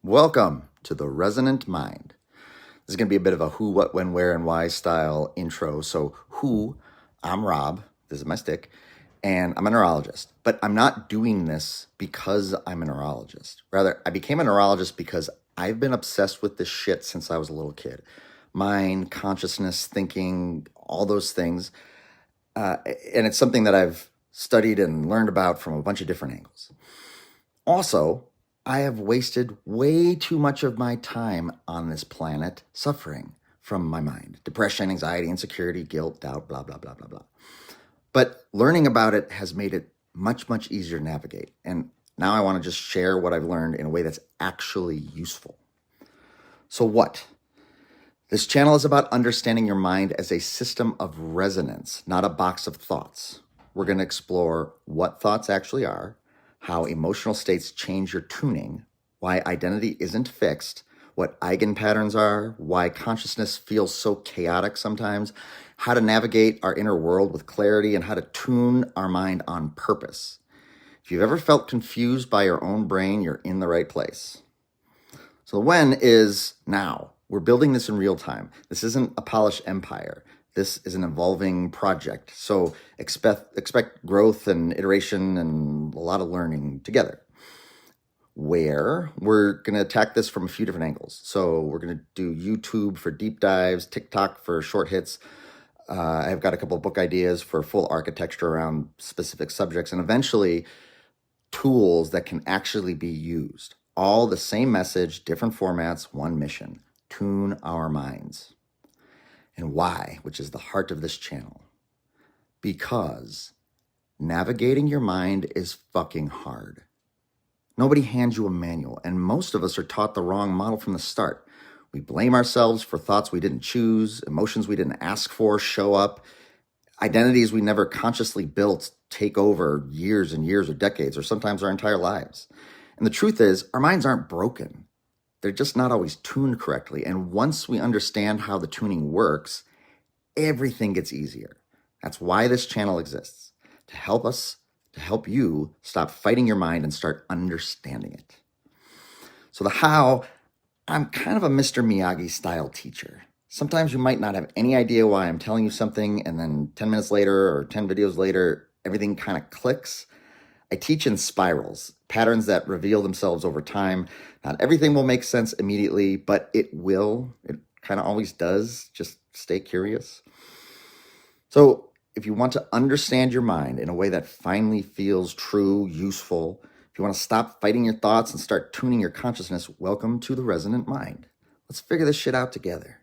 Welcome to the Resonant Mind. This is going to be a bit of a who, what, when, where, and why style intro. So who, I'm Rob, this is my stick, and I'm a neurologist. But I'm not doing this because I'm a neurologist. Rather, I became a neurologist because I've been obsessed with this shit since I was a little kid. Mind, consciousness, thinking, all those things. And it's something that I've studied and learned about from a bunch of different angles. Also, I have wasted way too much of my time on this planet suffering from my mind. Depression, anxiety, insecurity, guilt, doubt, blah, blah, blah, blah, blah. But learning about it has made it much, much easier to navigate. And now I want to just share what I've learned in a way that's actually useful. So what? This channel is about understanding your mind as a system of resonance, not a box of thoughts. We're going to explore what thoughts actually are, how emotional states change your tuning, why identity isn't fixed, what eigenpatterns are, why consciousness feels so chaotic sometimes, how to navigate our inner world with clarity, and how to tune our mind on purpose. If you've ever felt confused by your own brain, you're in the right place. So the when is now. We're building this in real time. This isn't a polished empire. This is an evolving project. So expect growth and iteration and a lot of learning together. Where we're going to attack this from a few different angles. So we're going to do YouTube for deep dives, TikTok for short hits. I've got a couple of book ideas for full architecture around specific subjects, and eventually tools that can actually be used. All the same message, different formats, one mission: tune our minds. And why, which is the heart of this channel. Because navigating your mind is fucking hard. Nobody hands you a manual, and most of us are taught the wrong model from the start. We blame ourselves for thoughts we didn't choose, emotions we didn't ask for show up, identities we never consciously built take over years and years or decades, or sometimes our entire lives. And the truth is, our minds aren't broken. They're just not always tuned correctly. And once we understand how the tuning works, everything gets easier. That's why this channel exists, to help you stop fighting your mind and start understanding it. So the how, I'm kind of a Mr. Miyagi style teacher. Sometimes you might not have any idea why I'm telling you something, and then 10 minutes later or 10 videos later, everything kind of clicks. I teach in spirals, patterns that reveal themselves over time. Not everything will make sense immediately, but it will. It kind of always does. Just stay curious. So if you want to understand your mind in a way that finally feels true, useful, if you want to stop fighting your thoughts and start tuning your consciousness, welcome to the Resonant Mind. Let's figure this shit out together.